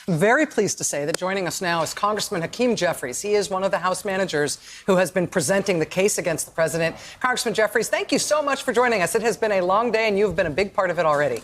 Very pleased to say that joining us now is Congressman Hakeem Jeffries. He is one of the House managers who has been presenting the case against the president. Congressman Jeffries, thank you so much for joining us. It has been a long day, and you've been a big part of it already.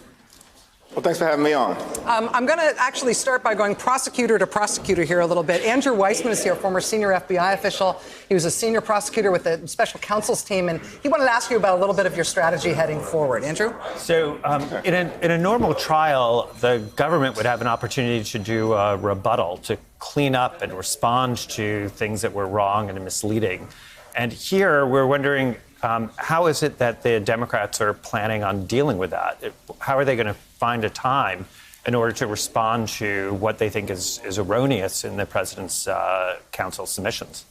Well, thanks for having me on. I'm going to actually start by going prosecutor to prosecutor here a little bit. Andrew Weissmann is here, former senior FBI official. He was a senior prosecutor with the special counsel's team, and he wanted to ask you about a little bit of your strategy heading forward. Andrew? So in a normal trial, the government would have an opportunity to do a rebuttal, to clean up and respond to things that were wrong and misleading. And here we're wondering, how is it that the Democrats are planning on dealing with that? How are they going to find a time in order to respond to what they think is erroneous in the president's counsel submissions?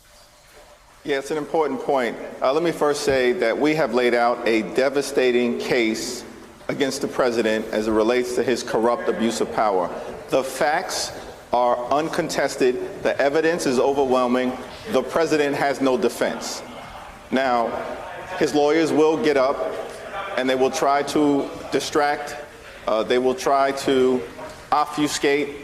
Yeah, it's an important point. Let me first say that we have laid out a devastating case against the president as it relates to his corrupt abuse of power. The facts are uncontested. The evidence is overwhelming. The president has no defense. Now, his lawyers will get up and they will try to distract. They will try to obfuscate.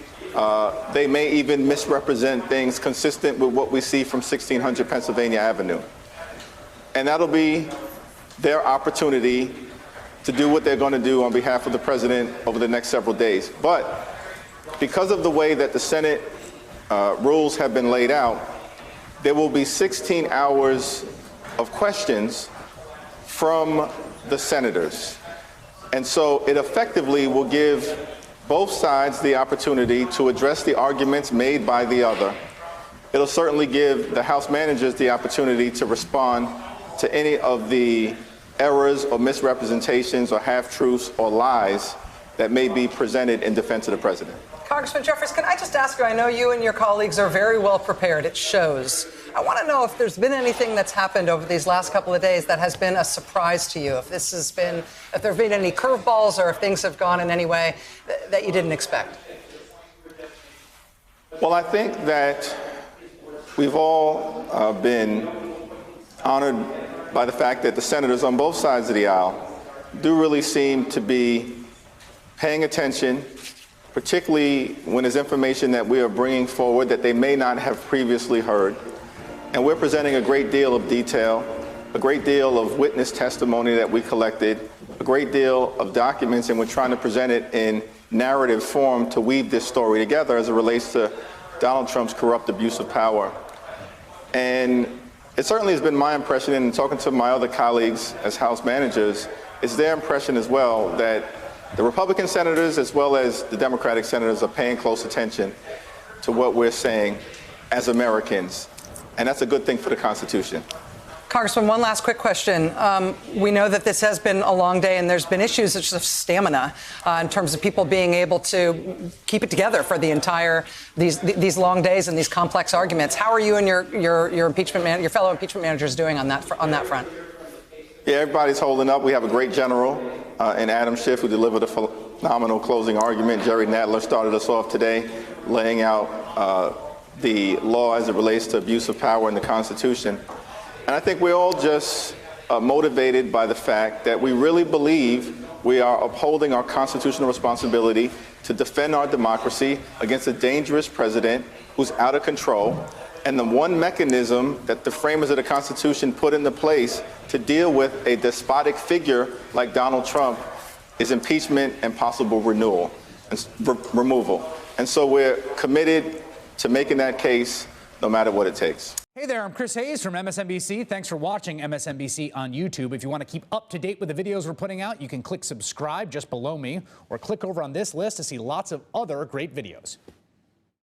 They may even misrepresent things consistent with what we see from 1600 Pennsylvania Avenue. And that'll be their opportunity to do what they're going to do on behalf of the president over the next several days. But because of the way that the Senate rules have been laid out, there will be 16 hours of questions from the senators. And so it effectively will give both sides the opportunity to address the arguments made by the other. It'll certainly give the House managers the opportunity to respond to any of the errors or misrepresentations or half-truths or lies that may be presented in defense of the president. Congressman Jeffries, can I just ask you, I know you and your colleagues are very well prepared. It shows. I want to know if there's been anything that's happened over these last couple of days that has been a surprise to you, if there have been any curveballs or if things have gone in any way that you didn't expect. Well, I think that we've all been honored by the fact that the senators on both sides of the aisle do really seem to be paying attention, particularly when there's information that we are bringing forward that they may not have previously heard. And we're presenting a great deal of detail, a great deal of witness testimony that we collected, a great deal of documents, and we're trying to present it in narrative form to weave this story together as it relates to Donald Trump's corrupt abuse of power. And it certainly has been my impression, and talking to my other colleagues as House managers, it's their impression as well that the Republican senators as well as the Democratic senators are paying close attention to what we're saying as Americans. And that's a good thing for the Constitution. Congressman, one last quick question. We know that this has been a long day, and there's been issues of stamina in terms of people being able to keep it together for the entire these long days and these complex arguments. How are you and your fellow impeachment managers doing on that front? Yeah, everybody's holding up. We have a great general in Adam Schiff who delivered a phenomenal closing argument. Jerry Nadler started us off today, laying out the law as it relates to abuse of power in the Constitution. And I think we're all just motivated by the fact that we really believe we are upholding our constitutional responsibility to defend our democracy against a dangerous president who's out of control. And the one mechanism that the framers of the Constitution put into place to deal with a despotic figure like Donald Trump is impeachment and possible removal. And so we're committed to making that case no matter what it takes. Hey there, I'm Chris Hayes from MSNBC. Thanks for watching MSNBC on YouTube. If you want to keep up to date with the videos we're putting out, you can click subscribe just below me or click over on this list to see lots of other great videos.